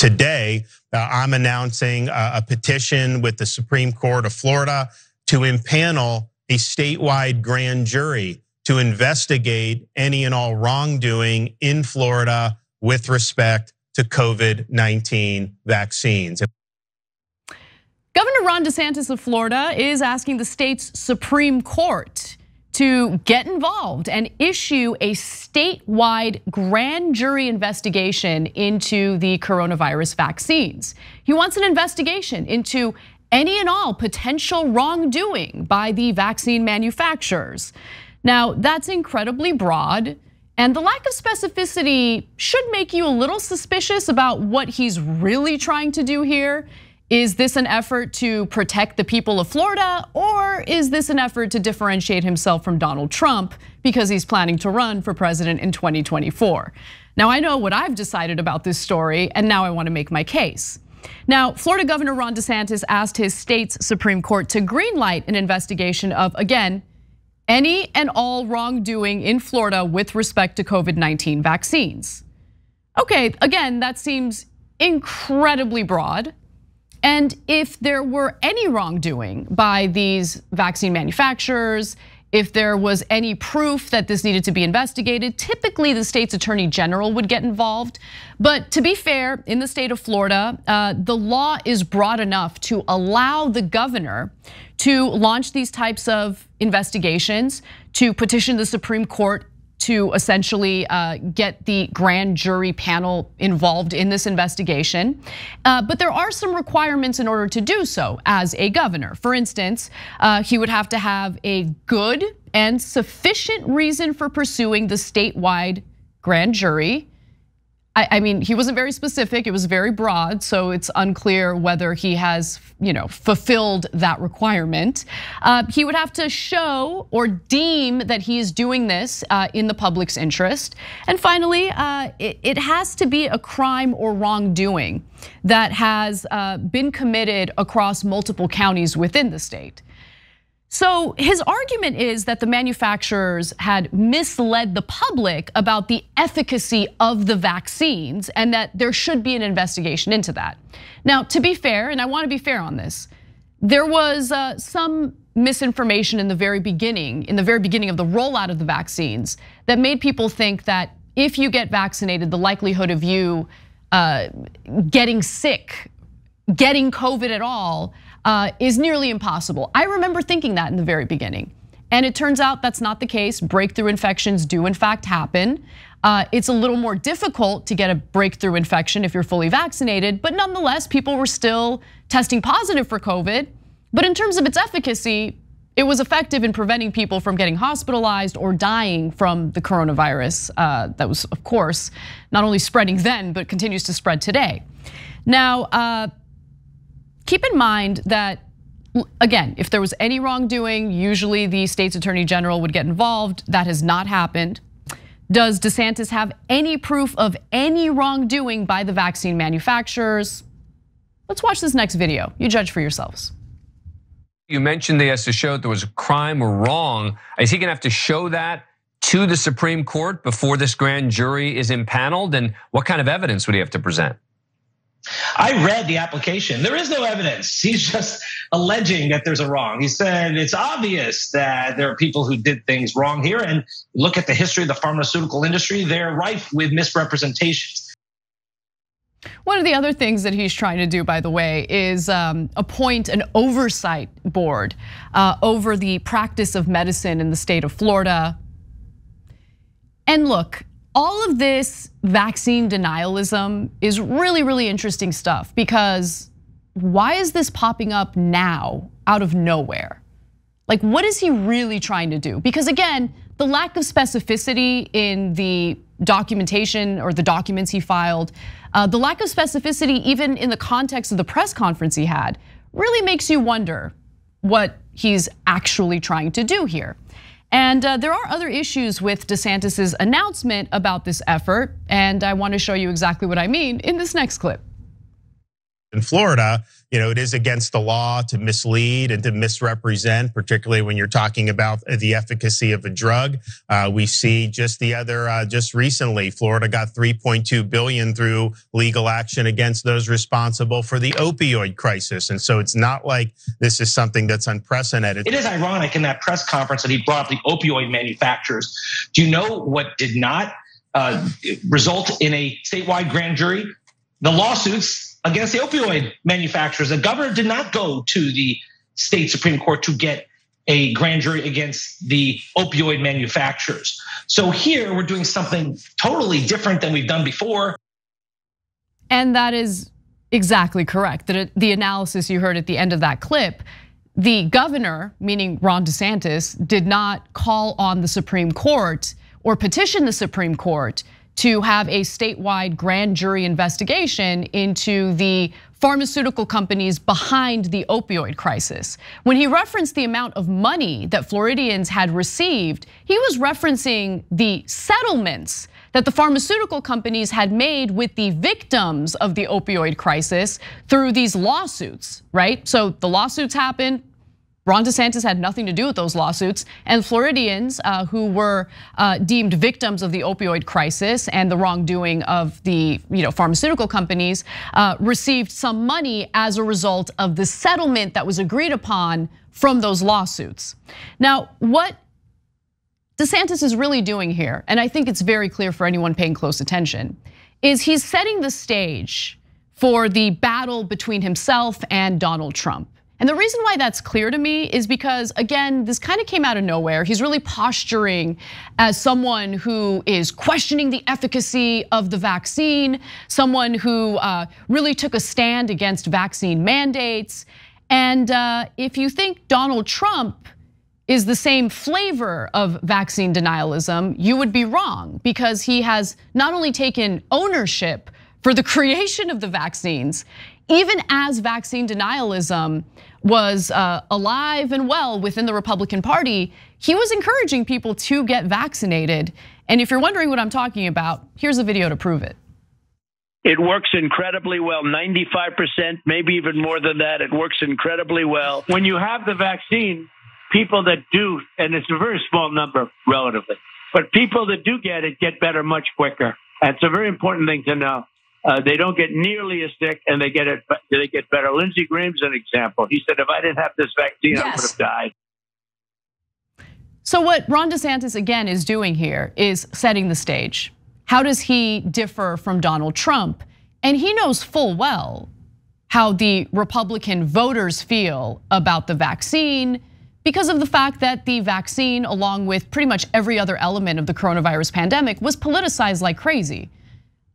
today, I'm announcing a petition with the Supreme Court of Florida to impanel a statewide grand jury to investigate any and all wrongdoing in Florida with respect to COVID-19 vaccines. Governor Ron DeSantis of Florida is asking the state's Supreme Court to get involved and issue a statewide grand jury investigation into the coronavirus vaccines. He wants an investigation into any and all potential wrongdoing by the vaccine manufacturers. Now, that's incredibly broad, and the lack of specificity should make you a little suspicious about what he's really trying to do here. Is this an effort to protect the people of Florida, or is this an effort to differentiate himself from Donald Trump because he's planning to run for president in 2024? Now, I know what I've decided about this story, and now I want to make my case. Now, Florida Governor Ron DeSantis asked his state's Supreme Court to greenlight an investigation of, again, any and all wrongdoing in Florida with respect to COVID-19 vaccines. Okay, again, that seems incredibly broad. And if there were any wrongdoing by these vaccine manufacturers, if there was any proof that this needed to be investigated, typically the state's attorney general would get involved. But to be fair, in the state of Florida, the law is broad enough to allow the governor to launch these types of investigations, to petition the Supreme Court to essentially get the grand jury panel involved in this investigation. But there are some requirements in order to do so as a governor. For instance, he would have to have a good and sufficient reason for pursuing the statewide grand jury. I mean, he wasn't very specific, it was very broad, so it's unclear whether he has, fulfilled that requirement. He would have to show or deem that he is doing this in the public's interest. And finally, it has to be a crime or wrongdoing that has been committed across multiple counties within the state. So his argument is that the manufacturers had misled the public about the efficacy of the vaccines and that there should be an investigation into that. Now, to be fair, and I want to be fair on this, there was some misinformation in the very beginning of the rollout of the vaccines that made people think that if you get vaccinated, the likelihood of you getting sick, getting COVID at all, is nearly impossible. I remember thinking that in the very beginning. And it turns out that's not the case. Breakthrough infections do in fact happen. It's a little more difficult to get a breakthrough infection if you're fully vaccinated, but nonetheless, people were still testing positive for COVID. But in terms of its efficacy, it was effective in preventing people from getting hospitalized or dying from the coronavirus that was, of course, not only spreading then, but continues to spread today. Now, keep in mind that, again, if there was any wrongdoing, usually the state's attorney general would get involved. That has not happened. Does DeSantis have any proof of any wrongdoing by the vaccine manufacturers? Let's watch this next video. You judge for yourselves. You mentioned they has to show that there was a crime or wrong. Is he gonna have to show that to the Supreme Court before this grand jury is impaneled? And what kind of evidence would he have to present? I read the application. There is no evidence. He's just alleging that there's a wrong. He said it's obvious that there are people who did things wrong here. And look at the history of the pharmaceutical industry. They're rife with misrepresentations. One of the other things that he's trying to do, by the way, is appoint an oversight board over the practice of medicine in the state of Florida. And look, all of this vaccine denialism is really, really interesting stuff, because why is this popping up now out of nowhere? Like, what is he really trying to do? Because again, the lack of specificity in the documentation or the documents he filed, the lack of specificity even in the context of the press conference he had, really makes you wonder what he's actually trying to do here. And there are other issues with DeSantis's announcement about this effort, and I want to show you exactly what I mean in this next clip. in Florida, it is against the law to mislead and to misrepresent, particularly when you're talking about the efficacy of a drug. We see just recently, Florida got $3.2 billion through legal action against those responsible for the opioid crisis. And so it's not like this is something that's unprecedented. It is ironic in that press conference that he brought up the opioid manufacturers. Do you know what did not result in a statewide grand jury? The lawsuits against the opioid manufacturers. The governor did not go to the state Supreme Court to get a grand jury against the opioid manufacturers. So here we're doing something totally different than we've done before. And that is exactly correct. The analysis you heard at the end of that clip, the governor, meaning Ron DeSantis, did not call on the Supreme Court or petition the Supreme Court to have a statewide grand jury investigation into the pharmaceutical companies behind the opioid crisis. When he referenced the amount of money that Floridians had received, he was referencing the settlements that the pharmaceutical companies had made with the victims of the opioid crisis through these lawsuits, right? So the lawsuits happened. Ron DeSantis had nothing to do with those lawsuits, and Floridians who were deemed victims of the opioid crisis and the wrongdoing of the pharmaceutical companies received some money as a result of the settlement that was agreed upon from those lawsuits. Now, what DeSantis is really doing here, and I think it's very clear for anyone paying close attention, is he's setting the stage for the battle between himself and Donald Trump. And the reason why that's clear to me is because, again, this kind of came out of nowhere. He's really posturing as someone who is questioning the efficacy of the vaccine, someone who really took a stand against vaccine mandates. And if you think Donald Trump is the same flavor of vaccine denialism, you would be wrong, because he has not only taken ownership for the creation of the vaccines, even as vaccine denialism was alive and well within the Republican Party, he was encouraging people to get vaccinated. And if you're wondering what I'm talking about, here's a video to prove it. It works incredibly well, 95%, maybe even more than that. It works incredibly well. When you have the vaccine, people that do, and it's a very small number relatively, but people that do get it get better much quicker. And it's a very important thing to know. They don't get nearly as sick, and they get better. Lindsey Graham's an example. He said, if I didn't have this vaccine, I would have died. So what Ron DeSantis, again, is doing here is setting the stage. How does he differ from Donald Trump? And he knows full well how the Republican voters feel about the vaccine, because of the fact that the vaccine, along with pretty much every other element of the coronavirus pandemic, was politicized like crazy.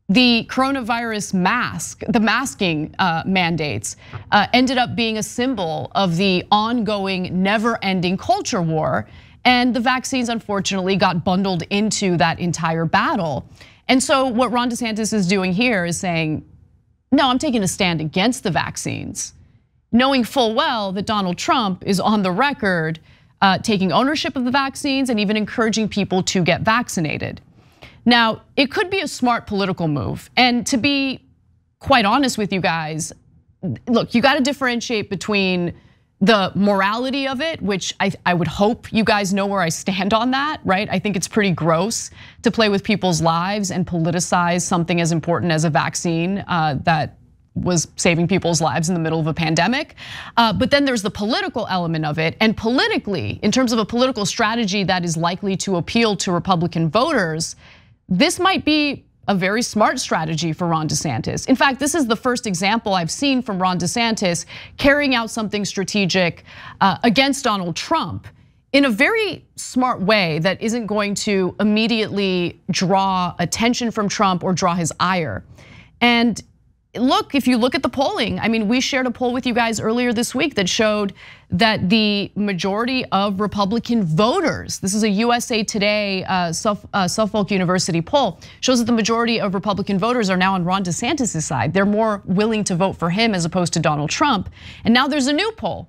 The coronavirus mask, the masking mandates ended up being a symbol of the ongoing, never-ending culture war. And the vaccines, unfortunately, got bundled into that entire battle. And so what Ron DeSantis is doing here is saying, no, I'm taking a stand against the vaccines, knowing full well that Donald Trump is on the record taking ownership of the vaccines and even encouraging people to get vaccinated. Now, it could be a smart political move. And to be quite honest with you guys, look, you gotta differentiate between the morality of it, which I would hope you guys know where I stand on that, right? I think it's pretty gross to play with people's lives and politicize something as important as a vaccine that was saving people's lives in the middle of a pandemic. But then there's the political element of it. And politically, in terms of a political strategy that is likely to appeal to Republican voters, this might be a very smart strategy for Ron DeSantis. In fact, this is the first example I've seen from Ron DeSantis carrying out something strategic against Donald Trump in a very smart way that isn't going to immediately draw attention from Trump or draw his ire. And look, if you look at the polling, I mean, we shared a poll with you guys earlier this week that showed that the majority of Republican voters, this is a USA Today Suffolk University poll, shows that the majority of Republican voters are now on Ron DeSantis' side. They're more willing to vote for him as opposed to Donald Trump. And now there's a new poll.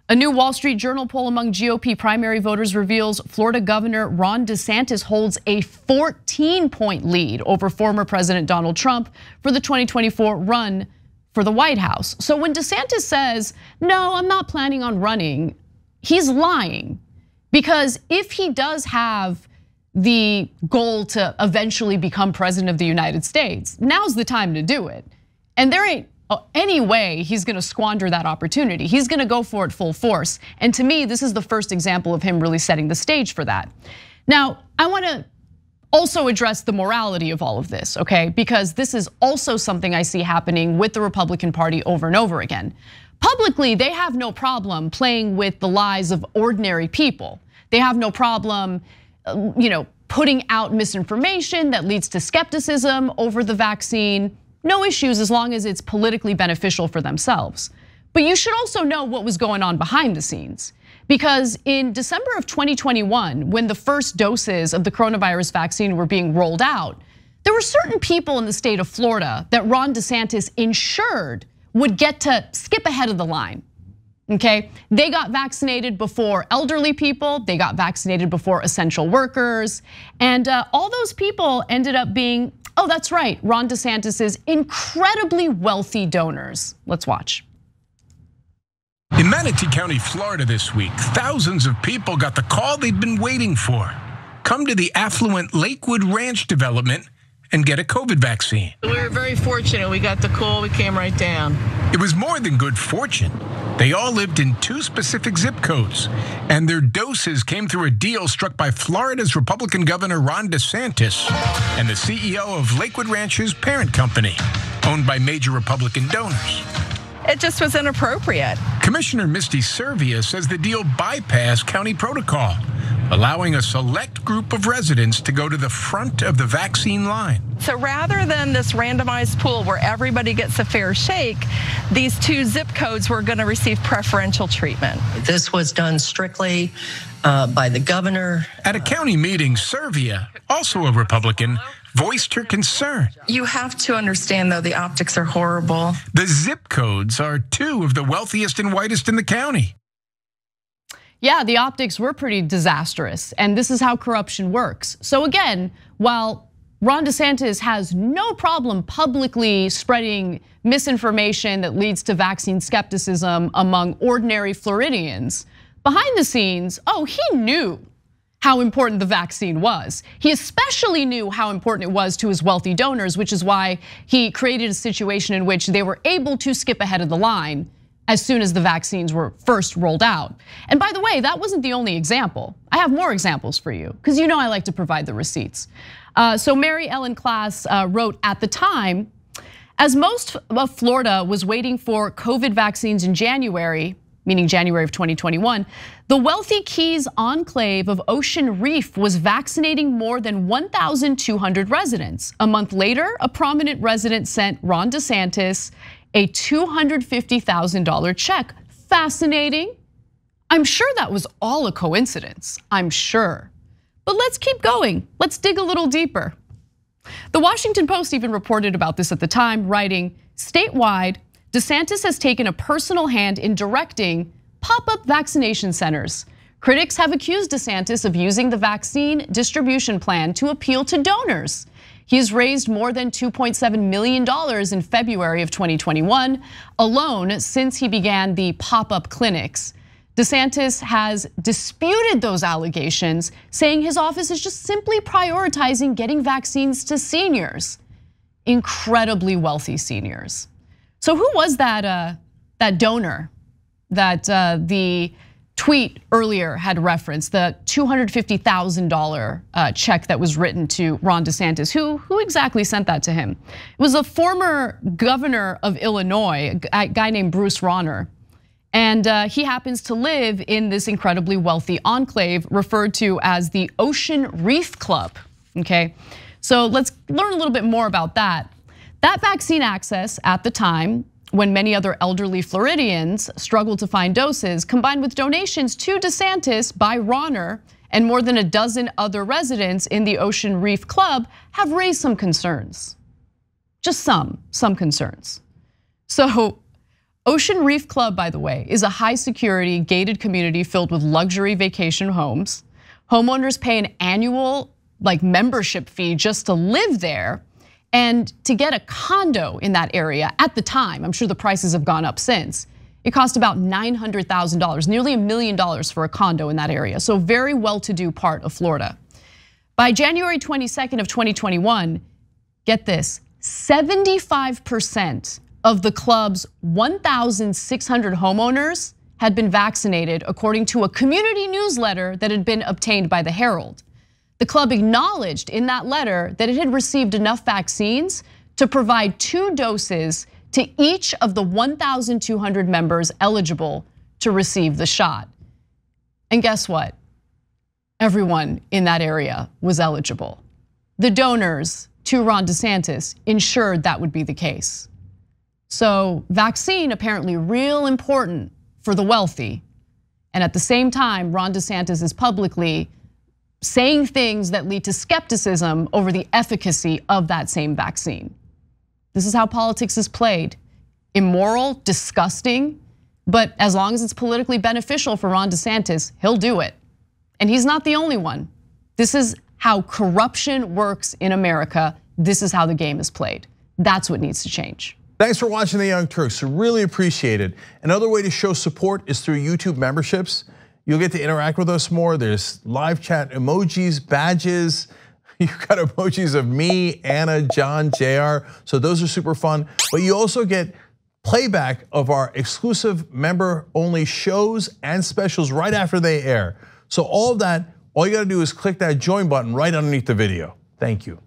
A new Wall Street Journal poll among GOP primary voters reveals Florida Governor Ron DeSantis holds a 14-point lead over former President Donald Trump for the 2024 run for the White House. So when DeSantis says, no, I'm not planning on running, he's lying. Because if he does have the goal to eventually become president of the United States, now's the time to do it. And there ain't any way he's gonna squander that opportunity. He's gonna go for it full force. And to me, this is the first example of him really setting the stage for that. Now, I wanna also address the morality of all of this, okay? Because this is also something I see happening with the Republican Party over and over again. Publicly, they have no problem playing with the lies of ordinary people. They have no problem, putting out misinformation that leads to skepticism over the vaccine. No issues as long as it's politically beneficial for themselves. But you should also know what was going on behind the scenes. Because in December of 2021, when the first doses of the coronavirus vaccine were being rolled out, there were certain people in the state of Florida that Ron DeSantis ensured would get to skip ahead of the line. Okay, they got vaccinated before elderly people, they got vaccinated before essential workers, and all those people ended up being, oh, that's right, Ron DeSantis's incredibly wealthy donors. Let's watch. In Manatee County, Florida this week, thousands of people got the call they'd been waiting for. Come to the affluent Lakewood Ranch development and get a COVID vaccine. We were very fortunate. We got the call, we came right down. It was more than good fortune. They all lived in 2 specific zip codes, and their doses came through a deal struck by Florida's Republican Governor Ron DeSantis and the CEO of Lakewood Ranch's parent company, owned by major Republican donors. It just was inappropriate. Commissioner Misty Servia says the deal bypassed county protocol, allowing a select group of residents to go to the front of the vaccine line. So rather than this randomized pool where everybody gets a fair shake, these 2 zip codes were going to receive preferential treatment. This was done strictly by the governor. At a county meeting, Servia, also a Republican, voiced her concern. You have to understand, though, the optics are horrible. The zip codes are 2 of the wealthiest and whitest in the county. Yeah, the optics were pretty disastrous, and this is how corruption works. So again, while Ron DeSantis has no problem publicly spreading misinformation that leads to vaccine skepticism among ordinary Floridians, behind the scenes, he knew how important the vaccine was. He especially knew how important it was to his wealthy donors, which is why he created a situation in which they were able to skip ahead of the line as soon as the vaccines were first rolled out. And by the way, that wasn't the only example. I have more examples for you, because you know I like to provide the receipts. So Mary Ellen Klass wrote at the time, as most of Florida was waiting for COVID vaccines in January, meaning January of 2021, the wealthy Keys enclave of Ocean Reef was vaccinating more than 1,200 residents. A month later, a prominent resident sent Ron DeSantis a $250,000 check. Fascinating. I'm sure that was all a coincidence, I'm sure. But let's keep going, let's dig a little deeper. The Washington Post even reported about this at the time, writing, statewide, DeSantis has taken a personal hand in directing pop-up vaccination centers. Critics have accused DeSantis of using the vaccine distribution plan to appeal to donors. He's raised more than $2.7 million in February of 2021 alone since he began the pop-up clinics. DeSantis has disputed those allegations, saying his office is just simply prioritizing getting vaccines to seniors, incredibly wealthy seniors. So who was that donor that the tweet earlier had referenced, the $250,000 check that was written to Ron DeSantis? Who exactly sent that to him? It was a former governor of Illinois, a guy named Bruce Rauner. And he happens to live in this incredibly wealthy enclave referred to as the Ocean Reef Club, okay? So let's learn a little bit more about that. That vaccine access at the time, when many other elderly Floridians struggled to find doses, combined with donations to DeSantis by Rauner and more than a dozen other residents in the Ocean Reef Club, have raised some concerns. Just some concerns. So Ocean Reef Club, by the way, is a high security gated community filled with luxury vacation homes. Homeowners pay an annual membership fee just to live there. And to get a condo in that area at the time, I'm sure the prices have gone up since, it cost about $900,000, nearly $1 million for a condo in that area. So very well-to-do part of Florida. By January 22nd of 2021, get this, 75% of the club's 1,600 homeowners had been vaccinated, according to a community newsletter that had been obtained by the Herald. The club acknowledged in that letter that it had received enough vaccines to provide 2 doses to each of the 1,200 members eligible to receive the shot. And guess what? Everyone in that area was eligible. The donors to Ron DeSantis ensured that would be the case. So vaccine apparently real important for the wealthy. And at the same time, Ron DeSantis is publicly saying things that lead to skepticism over the efficacy of that same vaccine. This is how politics is played. Immoral, disgusting, but as long as it's politically beneficial for Ron DeSantis, he'll do it. And he's not the only one. This is how corruption works in America. This is how the game is played. That's what needs to change. Thanks for watching The Young Turks, really appreciate it. Another way to show support is through YouTube memberships. You'll get to interact with us more. There's live chat emojis, badges. You've got emojis of me, Anna, John, JR. So those are super fun. But you also get playback of our exclusive member-only shows and specials right after they air. So all of that, all you gotta do is click that join button right underneath the video. Thank you.